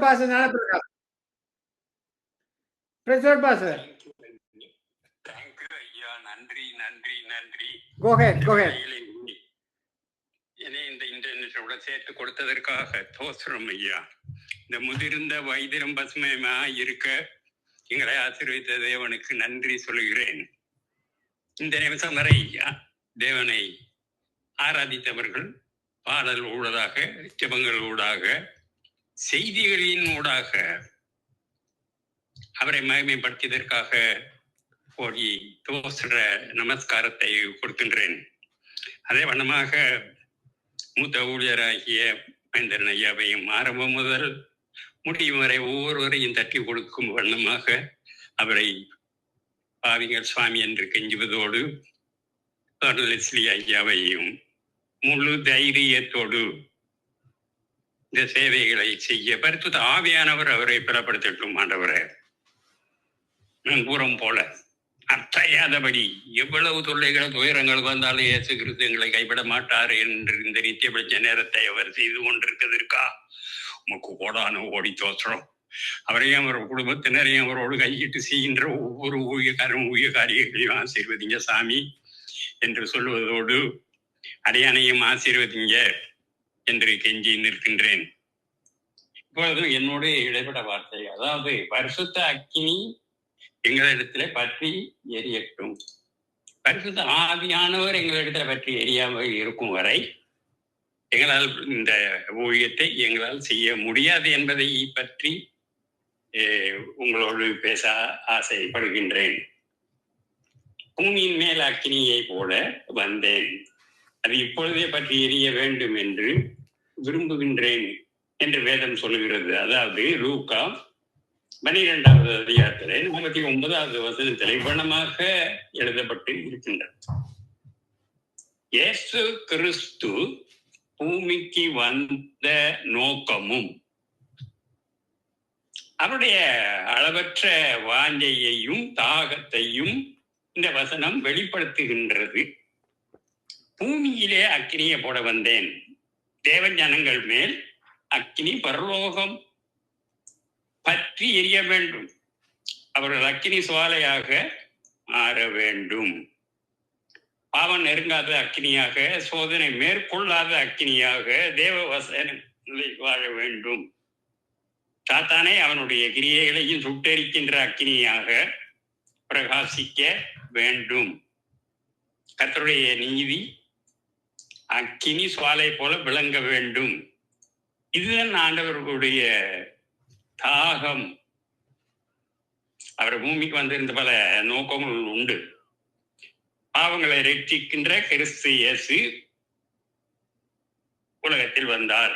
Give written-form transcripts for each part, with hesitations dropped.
Pastor Nanaprakash. Praise Lord, Pastor. Thank you, ஐயா. நன்றி நன்றி நன்றி. Go ahead, go ahead. என்னை இந்த இன்டர்நெட்டோட சேர்த்து கொடுத்ததற்காக தோசரம் ஐயா. இந்த முதிர்ந்த வைத்திரம் பசுமையா இருக்க எங்களை ஆசீர்வதித்த தேவனுக்கு நன்றி சொல்கிறேன். இந்த நிமிஷம் வரை தேவனை ஆராதித்தவர்கள் பாடல் ஊடாக, ஜெபங்கள் ஊடாக, செய்திகளின் ஊடாக அவரை மகிமைப்படுத்தியதற்காக கோடி தோசர நமஸ்காரத்தை கொடுக்கின்றேன். அதே வண்ணமாக மூத்த ஊழியராகிய மகேந்திரன் ஐயாவையும் ஆரம்பம் முதல் முடியும் வரை ஒவ்வொருவரையும் தட்டி கொடுக்கும் வண்ணமாக அவரை பாவிங்கள் சுவாமி என்று கெஞ்சுவதோடு லெஸ்லி ஐயாவையும் முழு தைரியத்தோடு இந்த சேவைகளை செய்ய பரிசுத்த ஆவியானவர் அவரை பலப்படுத்தட்டும். ஆண்டவரை நான் கூறும் போல அற்றையாதபடி எவ்வளவு தொல்லைகள் துயரங்கள் வந்தாலும் இயேசு கிறிஸ்து எங்களை கைவிட மாட்டார் என்று இந்த நித்தியபட்ச நேரத்தை அவர் செய்து கொண்டிருக்கிறதற்கா உமக்கு கோடான ஓடி தோற்றம். அவரையும் அவர் குடும்பத்தினரையும் அவரோடு கையிட்டு செய்கின்ற ஒவ்வொரு ஊழியக்காரியங்களையும் ஆசீர்வதிங்க சாமி என்று சொல்லுவதோடு அடையானையும் ஆசீர்வதிங்க என்று கெஞ்சி நிற்கின்றேன். இப்பொழுதும் என்னோட இடைப்பட்ட வார்த்தை, அதாவது பரிசுத்த அக்கினி எங்களிடத்துல பற்றி எரியட்டும். பரிசுத்த ஆவியானவர் எங்களிடத்துல பற்றி எரியாமல் இருக்கும் வரை எங்களால் இந்த ஊழியத்தை எங்களால் செய்ய முடியாது என்பதை பற்றி உங்களோடு பேச ஆசைப்படுகின்றேன். பூமியின் மேல் அக்கினியை போல வந்தேன், அது இப்பொழுதே பற்றி எரிய வேண்டும் என்று விரும்புகின்றேன் என்று வேதம் சொல்லுகிறது. அதாவது லூக்கா 12வது அதிகாரத்திலே 49வது வசனத்திலே வண்ணமாக எழுதப்பட்டு இருக்கின்றது. இயேசு கிறிஸ்து பூமிக்கு வந்த நோக்கமும் அவருடைய அளவற்ற வாஞ்சையையும் தாகத்தையும் இந்த வசனம் வெளிப்படுத்துகின்றது. பூமியிலே அக்கினியை போட வந்தேன். தேவ ஜனங்கள் மேல் அக்கினி பரலோகம் பற்றி எரிய வேண்டும். அவர்கள் அக்கினி சுவாலையாக மாற வேண்டும். பாவம் நெருங்காத அக்கினியாக, சோதனை மேற்கொள்ளாத அக்கினியாக தேவ வசனங்களை வாழ வேண்டும். சாத்தானே அவனுடைய கிரியைகளையும் சுட்டெரிக்கின்ற அக்கினியாக பிரகாசிக்க வேண்டும். கர்த்தருடைய நீதி அக்கினி சுவாலை போல விளங்க வேண்டும். இதுதான் ஆண்டவர்களுடைய தாகம். அவர் பூமிக்கு வந்திருந்த பல நோக்கங்கள் உண்டு. பாவங்களை ரட்சிக்கின்ற கிறிஸ்து இயேசு உலகத்தில் வந்தார்.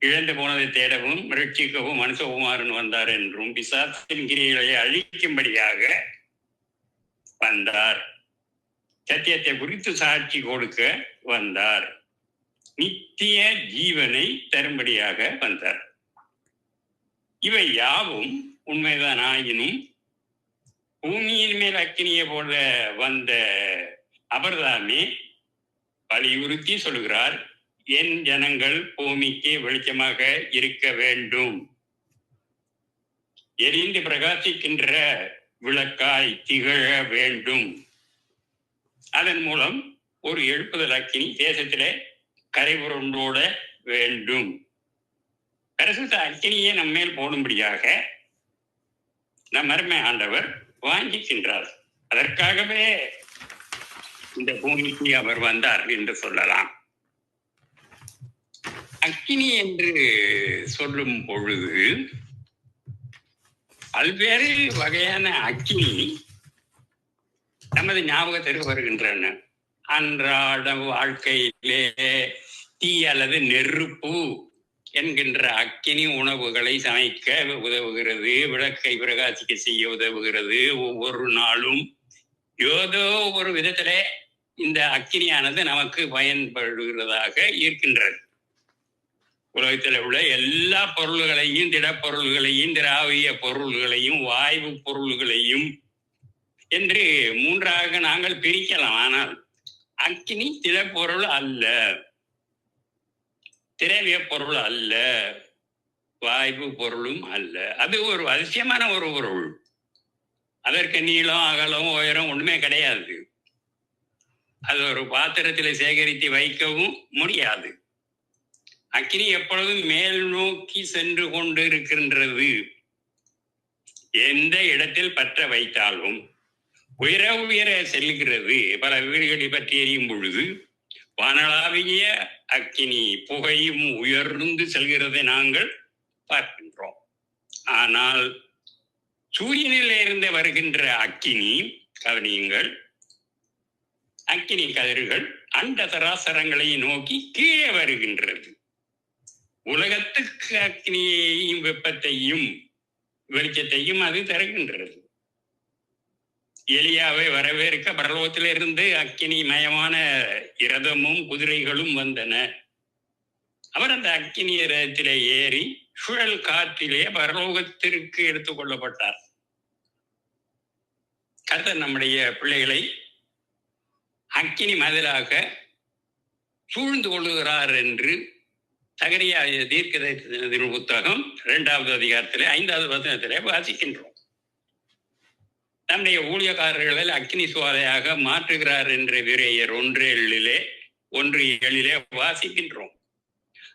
இழந்து போனதை தேடவும் ரட்சிக்கவும் மனுஷகுமாரன் வந்தார் என்றும், பிசாசின் கிரியைகளை அழிக்கும்படியாக வந்தார். சத்தியத்தை குறித்து சாட்சி கொடுக்க வந்தார். நித்திய ஜீவனை தரும்படியாக வந்தார். இவை யாவும் உண்மைதான் ஆயினும் பூமியின் மேல் அக்கினியை போல வந்த அவர்தாமே வலியுறுத்தி சொல்கிறார், என் ஜனங்கள் பூமிக்கு வெளிச்சமாக இருக்க வேண்டும், எரிந்து பிரகாசிக்கின்ற விளக்காய் திகழ வேண்டும். அதன் மூலம் ஒரு எழுப்புதல் அக்கினி தேசத்திலே கரைபுரண்டோட வேண்டும். பரிசுத்த அக்கினியை நம்மேல் போடும்படியாக நம் அருமை ஆண்டவர் வாங்கிக்கின்றார். அதற்காகவே இந்த பூமிக்கு அவர் வந்தார் என்று சொல்லலாம். அக்கினி என்று சொல்லும் பொழுது பல்வேறு வகையான அக்கினி நமது ஞாபகத்திற்கு வருகின்றன. அன்றாட வாழ்க்கையிலே தீ அல்லது நெருப்பு என்கின்ற அக்கினி உணவுகளை சமைக்க உதவுகிறது, விளக்கை பிரகாசிக்க செய்ய உதவுகிறது. ஒவ்வொரு நாளும் ஏதோ ஒரு விதத்திலே இந்த அக்கினியானது நமக்கு பயன்படுகிறதாக இருக்கின்றது. உலகத்தில் உள்ள எல்லா பொருள்களையும், திடப்பொருள்களையும், திராவிய பொருள்களையும், வாயு பொருள்களையும் என்று மூன்றாக நாங்கள் பிரிக்கலாம். ஆனால் அக்கினி திடப்பொருள் அல்ல, திரவிய பொருள் அல்ல. வாய்ப்பு பொருளும் அல்ல. அது ஒரு அதிசயமான ஒரு பொருள். அதற்கு நீளம், அகலம், உயரம் ஒண்ணுமே கிடையாது. அது ஒரு பாத்திரத்தில் சேகரித்து வைக்கவும் முடியாது. அக்கினி எப்பொழுதும் மேல் நோக்கி சென்று கொண்டு இருக்கின்றது. எந்த இடத்தில் பற்ற வைத்தாலும் உயர உயர செல்கிறது. பல வீடுகளை பற்றி எரியும் பொழுது வானளாவிய அக்கினி புகையும் உயர்ந்து செல்கிறதை நாங்கள் பார்க்கின்றோம். ஆனால் சூரியனில் இருந்து வருகின்ற அக்கினி, கவனியுங்கள், அக்கினி கதிர்கள் அண்ட சராசரங்களை நோக்கி கீழே வருகின்றது. உலகத்துக்கு அக்கினியையும் வெப்பத்தையும் வெளிச்சத்தையும் அது தருகின்றது. எலியாவை வரவேற்க பரலோகத்திலிருந்து அக்கினி மயமான இரதமும் குதிரைகளும் வந்தன. அவர் அந்த அக்கினி இரதத்திலே ஏறி சுழல் காற்றிலே பரலோகத்திற்கு எடுத்துக் கொள்ளப்பட்டார். கர்த்தர் நம்முடைய பிள்ளைகளை அக்கினி மதிலாக சூழ்ந்து கொள்ளுகிறார் என்று சகரியா தீர்க்கதரிசன புத்தகம் 2வது அதிகாரத்திலே 5வது வசனத்திலே வாசிக்கின்றோம். நம்முடைய ஊழியக்காரர்களை அக்கினி சுவாலையாக மாற்றுகிறார் என்று விரையர் 1:7 வாசிக்கின்றோம்.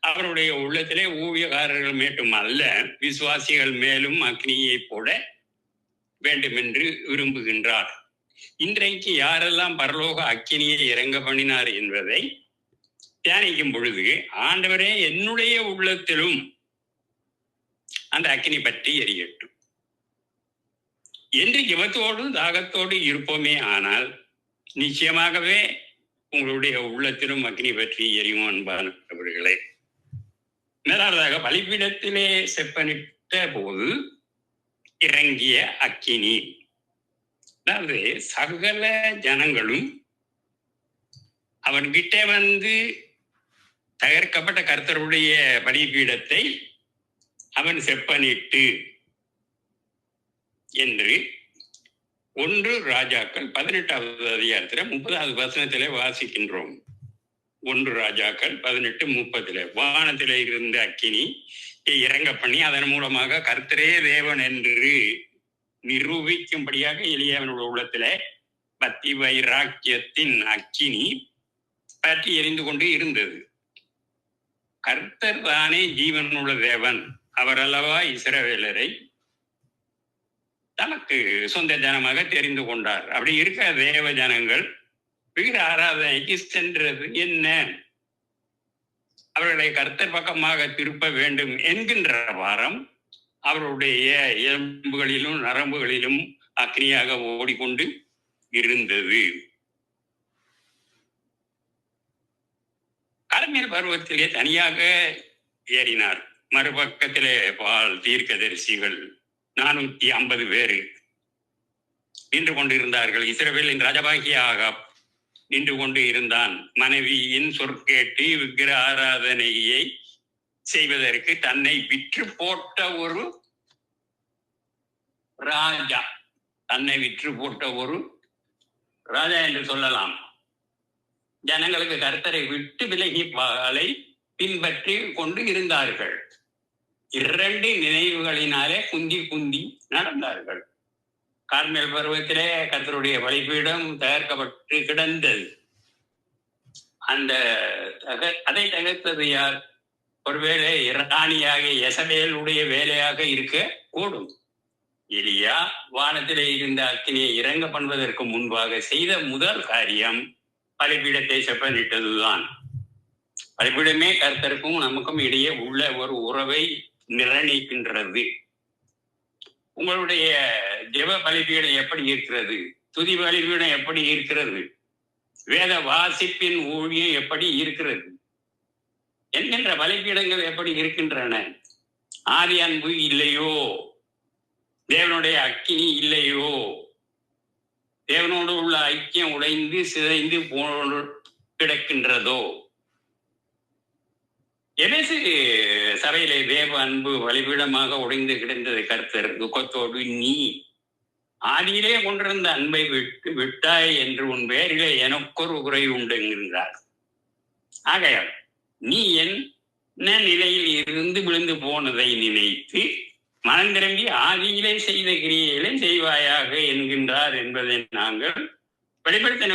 அவருடைய உள்ளத்திலே ஊழியக்காரர்கள் மட்டும் அல்ல, விசுவாசிகள் மேலும் அக்னியை போட வேண்டும் என்று விரும்புகின்றார். இன்றைக்கு யாரெல்லாம் பரலோக அக்கினியை இறங்க பண்ணினார் என்பதை தியானிக்கும் பொழுது, ஆண்டவரே என்னுடைய உள்ளத்திலும் அந்த அக்கினி பற்றி எரியட்டும் என்று ஜெபத்தோடு தாகத்தோடு இருப்போமே ஆனால் நிச்சயமாகவே உங்களுடைய உள்ளத்திலும் அக்கினி பற்றி எரியும் அன்பானவர்களே. மேலாவதாக பலிபீடத்திலே செப்பனிட்ட போது இறங்கிய அக்கினி, அதாவது சகல ஜனங்களும் அவன்கிட்ட வந்து தகர்க்கப்பட்ட கர்த்தருடைய பலிபீடத்தை அவன் செப்பனிட்டு என்று 1 ராஜாக்கள் 18வது அதிகாரத்தில் 30வது வசனத்திலே வாசிக்கின்றோம். 1 ராஜாக்கள் 18:30 வானத்திலே இருந்த அக்கினி இறங்க பண்ணி அதன் மூலமாக கர்த்தரே தேவன் என்று நிரூபிக்கும்படியாக எலியாவினுடைய உள்ளத்திலே பக்தி வைராக்கியத்தின் அக்கினி பற்றி எரிந்து கொண்டு இருந்தது. கர்த்தர் தானே ஜீவனுள்ள தேவன். அவர் அல்லவா இஸ்ரவேலரை தனக்கு சொந்த ஜனமாக தெரிந்து கொண்டார். அப்படி இருக்க தேவ ஜனங்கள் விக்கிர ஆராதனைக்கு சென்றது என்ன? அவர்களை கர்த்தர் பக்கமாக திருப்ப வேண்டும் என்கின்ற வாரம் அவருடைய எலும்புகளிலும் நரம்புகளிலும் அக்னியாக ஓடிக்கொண்டு இருந்தது. கர்மேல் பருவத்திலே தனியாக ஏறினார். மறுபக்கத்திலே பால் தீர்க்கதரிசிகள் 450 பேர் நின்று கொண்டிருந்தார்கள். இஸ்ரவேலின் ராஜாவாகிய ஆகாப் நின்று கொண்டு இருந்தான். மனைவியின் சொற்கேட்டு விக்கிர ஆராதனையை செய்வதற்கு தன்னை விற்று போட்ட ஒரு ராஜா, தன்னை விற்று போட்ட ஒரு ராஜா என்று சொல்லலாம். ஜனங்களுக்கு கர்த்தரை விட்டு விலகி பாலை பின்பற்றி கொண்டு இருந்தார்கள். 2 நினைவுகளினாலே குந்தி நடந்தார்கள். கார்மேல் பருவத்திலே கர்த்தருடைய பலிபீடம் தகர்க்கப்பட்டு கிடந்தது. அதை தகர்த்தது யார்? ஒருவேளை ராணியாக யெசபேலுடைய வேலையாக இருக்க கூடும். எலியா வானத்திலே இருந்த அக்கினியை இறங்க பண்ணுவதற்கு முன்பாக செய்த முதல் காரியம் பலிபீடத்தை செப்பனிட்டதுதான். பலிபீடமே கர்த்தருக்கும் நமக்கும் இடையே உள்ள ஒரு உறவை நிர்ணயிக்கின்றது. உங்களுடைய ஜெப பலிபீடம் எப்படி இருக்கிறது? துதி பலிபீடம் எப்படி இருக்கிறது? வேத வாசிப்பின் ஊழியம் எப்படி இருக்கிறது என்கின்ற பலிபீடங்கள் எப்படி இருக்கின்றன? ஆதி அன்பு இல்லையோ? தேவனுடைய அக்கினி இல்லையோ? தேவனோடு உள்ள ஐக்கியம் உடைந்து சிதைந்து கிடக்கின்றதோ? எபேசு சபையிலே தேவ அன்பு பலிபீடமாக உடைந்து கிடந்தது. கர்த்தர் துக்கத்தோடு, நீ ஆதியிலே கொண்டிருந்த அன்பை விட்டாய் என்று உன் பேரிலே எனக்கொரு குறை உண்டு என்கின்றார். ஆகையால் நீ என் நிலையில் இருந்து விழுந்து போனதை நினைத்து மனம் திரும்பி ஆதியிலே செய்த கிரியைகளை செய்வாயாக என்கின்றார் என்பதை நாங்கள் வெளிப்படுத்தின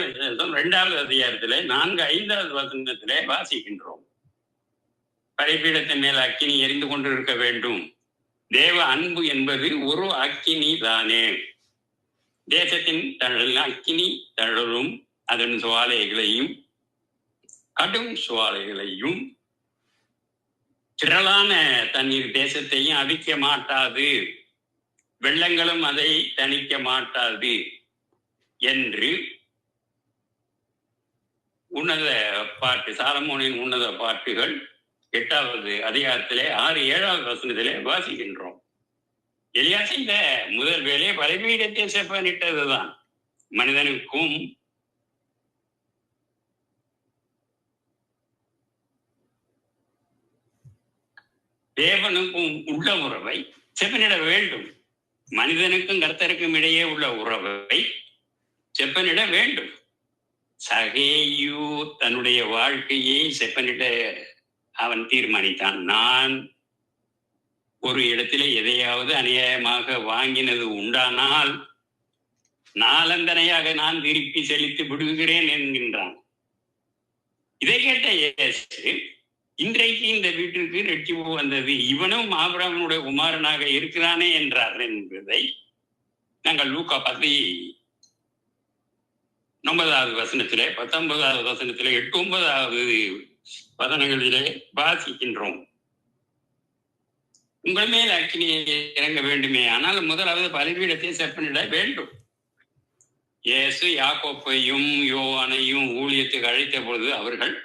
2வது அதிகாரத்திலே 4-5வது வசனத்திலே வாசிக்கின்றோம். பலிபீடத்தின் மேல் அக்கினி எரிந்து கொண்டிருக்க வேண்டும். தேவ அன்பு என்பது ஒரு அக்கினி தானே. தேசத்தின் அக்கினி தழலும் அதன் சுவாலைகளையும் கடும் சுவாலைகளையும் திரளான தண்ணீர் தேசத்தையும் அவிக்க மாட்டாது, வெள்ளங்களும் அதை தணிக்க மாட்டாது என்று உன்னத பாட்டு, சாலமோனின் உன்னத பாட்டுகள் 8வது அதிகாரத்திலே 6-7வது வசனத்திலே வாசிக்கின்றோம். எலியா செய்த முதல் வேலை பலிபீடத்தை செப்பனிட்டதுதான். மனிதனுக்கும் தேவனுக்கும் உள்ள உறவை செப்பனிட வேண்டும். மனிதனுக்கும் கர்த்தருக்கும் இடையே உள்ள உறவை செப்பனிட வேண்டும். சகேயு தன்னுடைய வாழ்க்கையை செப்பனிட அவன் தீர்மானித்தான். நான் ஒரு இடத்திலே எதையாவது அநியாயமாக வாங்கினது உண்டானால் நாளந்தனையாக நான் திருப்பி செலுத்தி விடுகிறேன் என்கின்றான். இதை கேட்ட இயேசு, இன்றைக்கு இந்த வீட்டிற்கு ரட்சிப்பு வந்தது, இவனும் ஆபிரகாமுடைய குமாரனாக இருக்கிறானே என்றார் என்பதை நாங்கள் லூக்கா 19வது வசனத்திலே 19வது வசனத்திலே 8-9வது வசனங்களிலே வாசிக்கின்றோம். உங்கள் மேல் அக்கினியை இறங்க வேண்டுமே, ஆனால் முதலாவது பலிபீடத்தை செப்பனிட வேண்டும். இயேசு யாக்கோப்பையும் யோவானையும் ஊழியத்துக்கு அழைத்த பொழுது அவர்கள்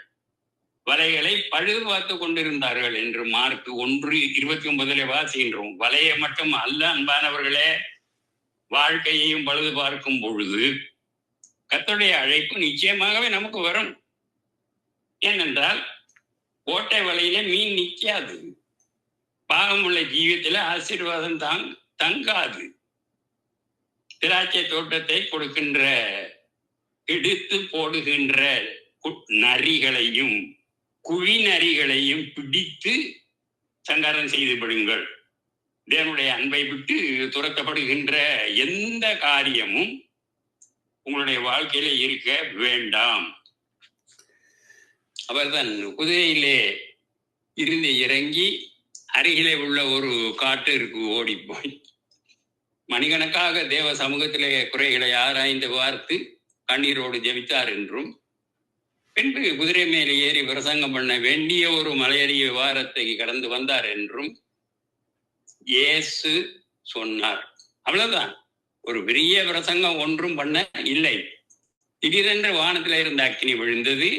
வலைகளை பழுது பார்த்து கொண்டிருந்தார்கள் என்று மார்க் 1:29 வாசிக்கின்றோம். வலையை மட்டும் அல்ல அன்பானவர்களே, வாழ்க்கையையும் பழுது பார்க்கும் பொழுது கர்த்தருடைய அழைப்பு நிச்சயமாகவே நமக்கு வரும். ஏனென்றால் ஓட்டை வலையில மீன் நிற்காது. பாவமுள்ள ஜீவியத்தில் ஆசீர்வாதம் தங்காது. திராட்சை தோட்டத்தை கொடுக்கின்ற எடுத்து போடுகின்ற நரிகளையும் குழி நரிகளையும் பிடித்து சங்காரம் செய்து விடுங்கள். தேவனுடைய அன்பை விட்டு துரத்தப்படுகின்ற எந்த காரியமும் உங்களுடைய வாழ்க்கையில இருக்க வேண்டாம். அவர்தான் குதிரையிலே இருந்து இறங்கி அருகிலே உள்ள ஒரு காட்டிற்கு ஓடி போய் மணிக்கணக்காக தேவ சமூகத்திலே குறைகளை ஆராய்ந்து பார்த்து கண்ணீரோடு ஜெபித்தார் என்றும், பின்பு குதிரை மேலே ஏறி பிரசங்கம் பண்ண வேண்டிய ஒரு மலையறிய வாரத்தை கடந்து வந்தார் என்றும் இயேசு சொன்னார். அவ்வளவுதான். ஒரு பெரிய பிரசங்கம் ஒன்றும் பண்ண இல்லை. திடீரென்று வானத்தில் இருந்த அக்கினி விழுந்தது.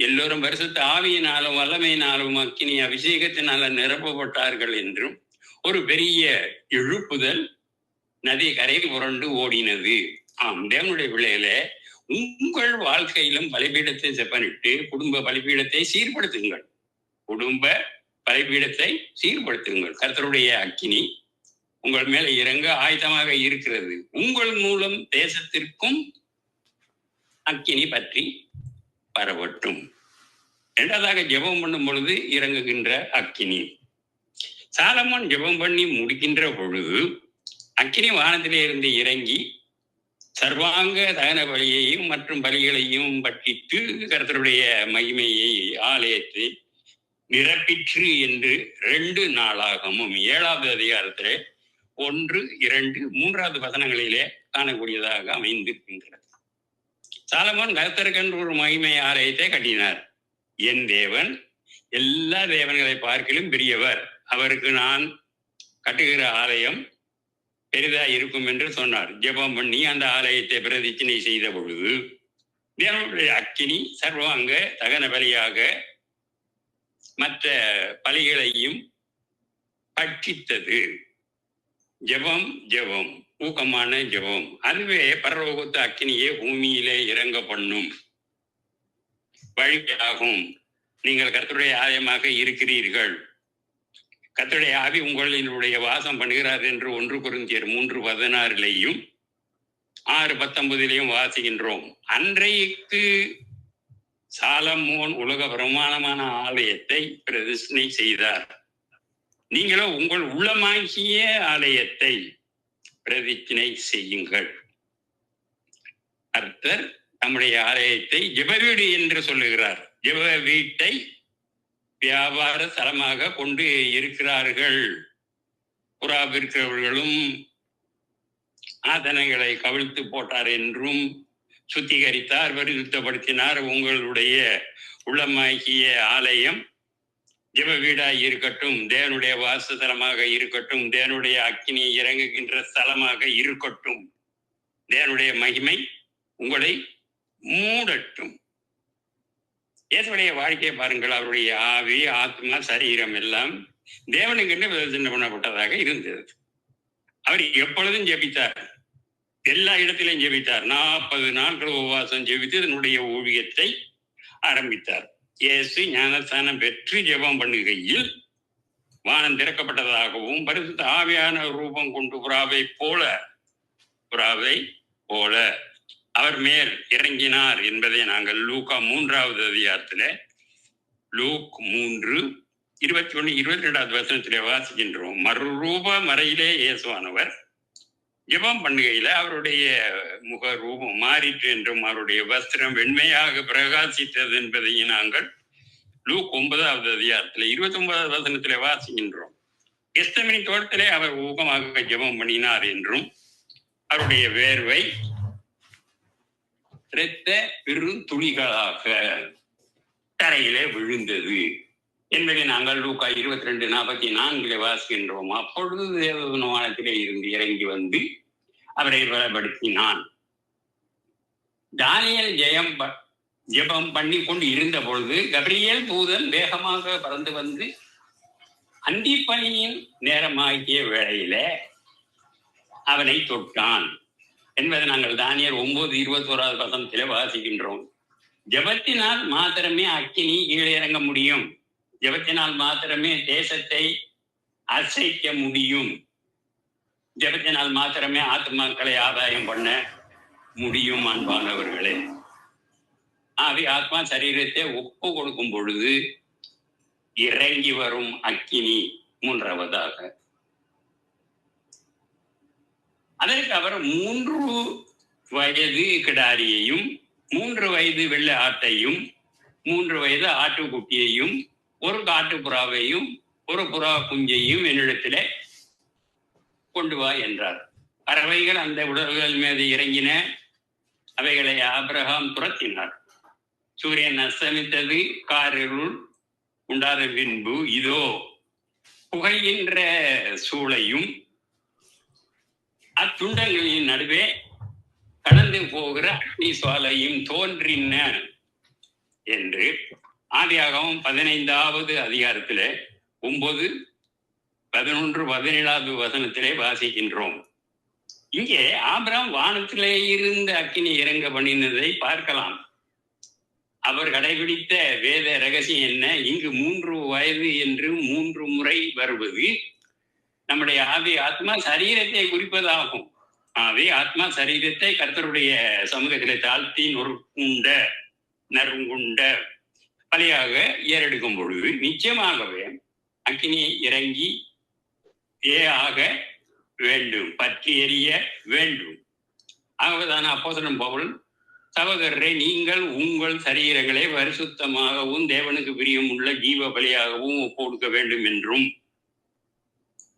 எல்லோரும் பரிசுத்த ஆவியினாலும் வல்லமையினாலும் அக்கினி அபிஷேகத்தினால நிரப்பப்பட்டார்கள் என்றும் ஒரு பெரிய எழுப்புதல் நதி கரை புரண்டு ஓடினது. ஆம், தேவனுடைய பிள்ளைகளே, உங்கள் வாழ்க்கையிலும் பலிபீடத்தை செப்பனிட்டு குடும்ப பலிபீடத்தை சீர்படுத்துங்கள். குடும்ப பலிபீடத்தை சீர்படுத்துங்கள். கர்த்தருடைய அக்கினி உங்கள் மேல இறங்க ஆயத்தமாக இருக்கிறது. உங்கள் மூலம் தேசத்திற்கும் அக்கினி பற்றி பரவட்டும். இரண்டாவதாக ஜெபம் பண்ணும் பொழுது இறங்குகின்ற அக்கினி. சாலமோன் ஜெபம் பண்ணி முடிக்கின்ற பொழுது அக்கினி வானத்திலே இருந்து இறங்கி சர்வாங்க தகன பலியையும் மற்றும் பலிகளையும் பற்றித்து கர்த்தருடைய மகிமையை ஆலயத்தை நிரப்பிற்று என்று 2 நாளாகமும் 7வது அதிகாரத்திலே 1, 2, 3வது வசனங்களிலே காணக்கூடியதாக அமைந்திருக்கின்றது. சாலமோன் கர்த்தருக்கென்று ஒரு மகிமை ஆலயத்தை கட்டினார். என் தேவன் எல்லா தேவன்களை பார்க்கிலும் பெரியவர், அவருக்கு நான் கட்டுகிற ஆலயம் பெரிதா இருக்கும் என்று சொன்னார். ஜெபம் பண்ணி அந்த ஆலயத்தை பிரதிஷ்டை செய்த பொழுது தேவனுடைய அக்கினி சர்வாங்க தகன பலியாக மற்ற பலிகளையும் பட்சித்தது. ஜெபம் ஜெபம், ஊக்கமான ஜெபம், அதுவே பரலோகத்து அக்கினியே பூமியிலே இறங்க பண்ணும் வழியாகும். நீங்கள் கர்த்தருடைய ஆலயமாக இருக்கிறீர்கள், கர்த்தருடைய ஆவி உங்களினுடைய வாசம் பண்ணுகிறார் என்று 1 கொரிந்தியர் 3:16 6:19 வாசிக்கின்றோம். அன்றைக்கு சாலமோன் உலக பிரமாணமான ஆலயத்தை பிரதிஷ்டை செய்தார். நீங்களோ உங்கள் உள்ளமாகிய ஆலயத்தை பிரதிஷ்டை செய்யுங்கள். கர்த்தர் நம்முடைய ஆலயத்தை ஜெப வீடு என்று சொல்லுகிறார். ஜெப வீட்டை வியாபார தலமாக கொண்டு இருக்கிறார்கள். புறா விற்கிறவர்களும் ஆதனங்களை கவிழ்த்து போட்டார் என்றும் சுத்திகரித்தார், பரிசுத்தப்படுத்தினார். உங்களுடைய உள்ளமாகிய ஆலயம் ஜெப வீடாய் இருக்கட்டும், தேவனுடைய வாசஸ்தலமாக இருக்கட்டும், தேவனுடைய அக்கினி இறங்குகின்ற ஸ்தலமாக இருக்கட்டும். தேவனுடைய மகிமை உங்களை மூடட்டும். இயேசுடைய வாழ்க்கையை பாருங்கள். அவருடைய ஆவி, ஆத்மா, சரீரம் எல்லாம் தேவனுக்கு பிரதிஷ்டை பண்ணப்பட்டதாக இருந்தது. அவர் எப்பொழுதும் ஜெபித்தார், எல்லா இடத்திலும் ஜெபித்தார். 40 நாட்கள் உபவாசம் ஜெபித்து தன்னுடைய ஊழியத்தை ஆரம்பித்தார். இயேசு ஞானஸ்தானம் பெற்று ஜெபம் பண்ணுகையில் வானம் திறக்கப்பட்டதாகவும் பரிசுத்த ஆவியான ரூபம் கொண்டு புறாவை போல அவர் மேல் இறங்கினார் என்பதை நாங்கள் லூக்கா 3வது அதிகாரத்தில் லூக் 3:21-22 வாசிக்கின்றோம். மறுரூப மறையிலே இயேசுவானவர் ஜெபம் பண்ணுகையில அவருடைய முக ரூபம் மாறிற்று என்றும் அவருடைய வஸ்திரம் வெண்மையாக பிரகாசித்தது என்பதையும் நாங்கள் லூக் 9வது அதிகாரத்தில் 29வது வாசிக்கின்றோம். கெத்செமனி தோட்டத்திலே அவர் ஊக்கமாக ஜெபம் பண்ணினார் என்றும் அவருடைய வேர்வை இரத்த பெருந்துளிகளாக தரையிலே விழுந்தது என்பதை நாங்கள் லூக்கா 22:44 வாசிக்கின்றோம். அப்பொழுது தேவதூதன் வானத்திலே இருந்து இறங்கி வந்து அவரை பலப்படுத்தினான். தானியேல் ஜெபம் பண்ணி கொண்டு இருந்த பொழுது கபிரியேல் தூதன் வேகமாக பறந்து வந்து அந்திப்பணியின் நேரமாகிய வேளையில அவனை தொட்டான் என்பதை நாங்கள் தானியேல் 9:21 வாசிக்கின்றோம். ஜெபத்தினால் மாத்திரமே அக்கினி கீழே இறங்க முடியும். ஜெபத்தினால் மாத்திரமே தேசத்தை அசைக்க முடியும். ஜெபத்தினால் மாத்திரமே ஆத்மாக்களை ஆதாயம் பண்ண முடியும். அன்பானவர்களே, ஆவி ஆத்மா சரீரத்தை ஒப்பு கொடுக்கும் பொழுது இறங்கி வரும் அக்கினி 3வதாக. அதற்கு அவர் 3 வயது கிடாரியையும் 3 வயது வெள்ளை ஆட்டையும் 3 வயது ஆட்டுக்குட்டியையும் 1 காட்டுப்புறாவையும் 1 புறா குஞ்சையும் என்னிடத்திலே கொண்டு வா என்றார். பறவைகள் அந்த உடல்கள் மீது இறங்கின. அவைகளை ஆபிரகாம் துரத்தினார். சூரியன் அஸ்தமித்தது. காரிருள் உண்டாத பின்பு இதோ புகைகின்ற சூளையும் அத்துண்டங்களின் நடுவே கடந்து போகிற அக்னி சுவாலையும் தோன்றின என்று ஆதியாகமம் 15வது அதிகாரத்திலே 9, 11, 17 வாசிக்கின்றோம். இங்கே ஆபிரகாம் வானத்திலே இருந்த அக்கினி இறங்க பண்ணினதை பார்க்கலாம். அவர் கடைபிடித்த வேத ரகசியம் என்ன? இங்கு 3 வயது என்று 3 முறை வருவது நம்முடைய ஆவி ஆத்மா சரீரத்தை குறிப்பதாகும். ஆவி ஆத்மா சரீரத்தை கர்த்தருடைய சமூகத்திலே தாழ்த்தி நறுங்குண்ட பலியாக ஏறெடுக்கும் பொழுது நிச்சயமாகவே அக்கினி இறங்கி ஆக வேண்டும், பற்றி எரிய வேண்டும். ஆகவேதான் அப்போஸ்தலன் பவுல், சகோதரரை, நீங்கள் உங்கள் சரீரங்களை பரிசுத்தமாகவும் தேவனுக்கு பிரியமுள்ள ஜீவ பலியாகவும் ஒப்புக்கொடுக்க வேண்டும் என்றும்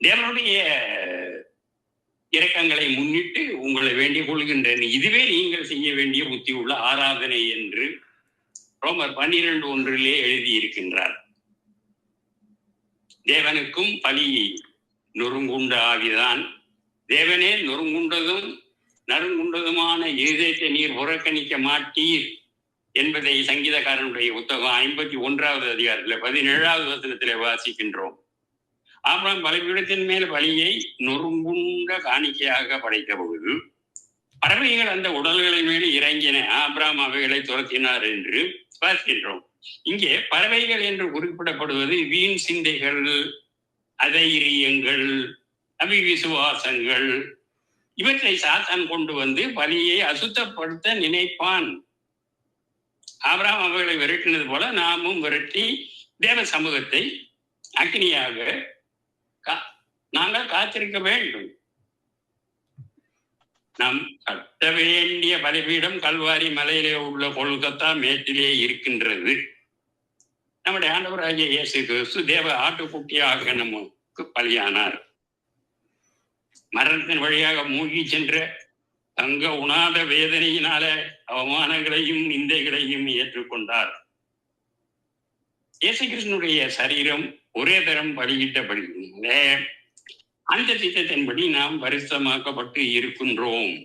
தேவனுடைய இரக்கங்களை முன்னிட்டு உங்களை வேண்டிக் கொள்கின்றேன். இதுவே நீங்கள் செய்ய வேண்டிய புத்தி உள்ள ஆராதனை என்று ரோமர் 12:1 எழுதியிருக்கின்றார். தேவனுக்கும் பலி நொறுங்குண்ட ஆவிதான். தேவனே நறுங்குண்டதுமான இருதயத்தை நீர் புறக்கணிக்க மாட்டீர் என்பதை சங்கீதக்காரனுடைய புத்தகம் 51வது அதிகாரத்தில் 17வது வாசிக்கின்றோம். ஆபிரகாம் பலிபீடத்தின் மேல் பலியை நொறுங்குண்ட காணிக்கையாக படைத்த பொழுது பறவைகள் அந்த உடல்களின் மேல் இறங்கின. ஆபிரகாம் அவைகளை துரத்தினார் என்று பார்க்கின்றோம். இங்கே பறவைகள் என்று குறிப்பிடப்படுவது வீண் சிந்தைகள், அதைரியங்கள், அவிவிசுவாசங்கள், இவற்றை சாத்தான் கொண்டு வந்து பலியை அசுத்தப்படுத்த நினைப்பான். ஆபிரகாம் அவர்களை விரட்டினது போல நாமும் விரட்டி தேவ சமூகத்தை அக்னியாக நாங்கள் காத்திருக்க வேண்டும். நாம் கட்ட வேண்டிய பலிபீடம் கல்வாரி மலையிலே உள்ள கொல்கத்தா மேட்டிலே இருக்கின்றது. நம்முடைய ஆண்டவராகிய இயேசு கிறிஸ்து தேவ ஆட்டுக்குட்டியாக நமக்கு பலியானார். மரணத்தின் வழியாக மூழ்கி சென்ற தங்க உணாத வேதனையினால அவமானங்களையும் நிந்தைகளையும் ஏற்றுக்கொண்டார். இயேசு கிறிஸ்துனுடைய சரீரம் ஒரே தரம் பலியிட்டபடினாலே அந்த திட்டத்தின்படி நாம் பரிசுத்தமாக்கப்பட்டு இருக்கின்றோம்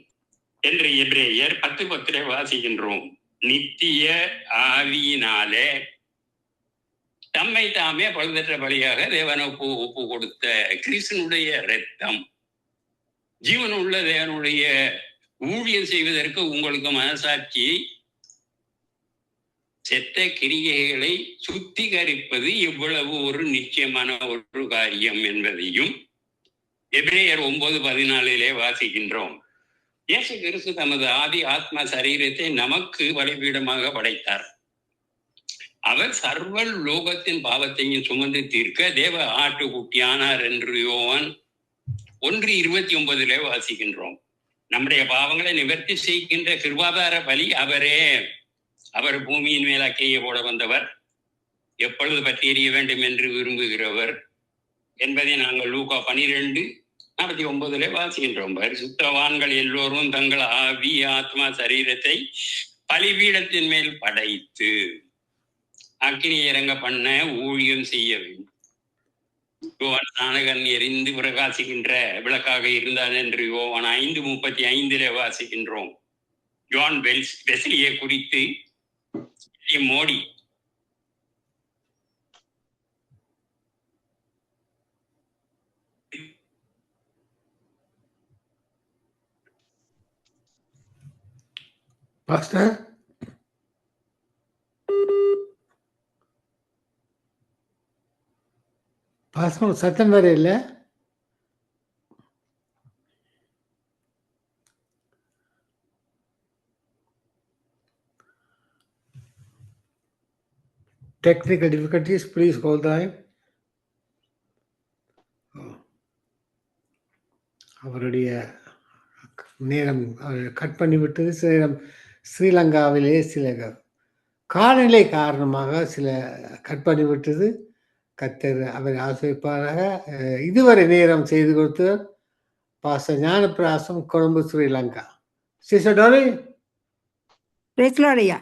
என்று எபிரேயர் 10:10 வாசிக்கின்றோம். நித்திய ஆவியினாலே தம்மை தாமே பழுதற்ற பலியாக தேவனுக்கு ஒப்பு கொடுத்த கிறிஸ்துனுடைய இரத்தம் ஜீவனுள்ள தேவனுடைய ஊழியம் செய்வதற்கு உங்களுக்கு மனசாட்சியை செத்த கிரியைகளை சுத்திகரிப்பது எவ்வளவு ஒரு நிச்சயமான ஒரு காரியம் என்பதையும் எபிரேயர் 9:14 வாசிக்கின்றோம். இயேசு கிறிஸ்து தமது ஆதி ஆத்ம சரீரத்தை நமக்கு பலிபீடமாக படைத்தார். அவர் சர்வ லோகத்தின் பாவத்தையும் சுமந்து தீர்க்க தேவ ஆட்டுக்குட்டியானார் என்று யோவான் 1:29 வாசிக்கின்றோம். நம்முடைய பாவங்களை நிவர்த்தி செய்கின்ற கிருபாதார பலி அவரே. அவர் பூமியின் மேல் அக்கையை போட வந்தவர், எப்பொழுது பற்றி எறிய வேண்டும் என்று விரும்புகிறவர் என்பதை நாங்கள் லூக்கா 12:49 வாசிக்கின்றோம். பரிசுத்தவான்கள் எல்லோரும் தங்கள் ஆவி ஆத்மா சரீரத்தை பலிபீடத்தின் மேல் படைத்து அக்கினி இறங்க பண்ண ஊழியம் செய்ய வேண்டும். யோவான் ஸ்நானகன் எரிந்து பிரகாசிக்கின்ற விளக்காக இருந்தார் என்று யோவான் 5:35 வாசிக்கின்றோம். ஜான் வெஸ்லியை குறித்து மோடி பாஸ்டர் பாஸ்டர் சத்தம் வேற இல்லை. Technical difficulties, please hold the line. அவருடைய நேரம் கட் பண்ணிவிட்டது. சில நேரம் ஸ்ரீலங்காவிலே சில காலநிலை காரணமாக சில கட் பண்ணிவிட்டது. கத்தர் அவர் ஆசிரிப்பாராக. இதுவரை நேரம் செய்து கொடுத்து pastor ஞானப்பிராசம், Colombo, Sri Lanka. Sister Dolly, price Lord ஐயா.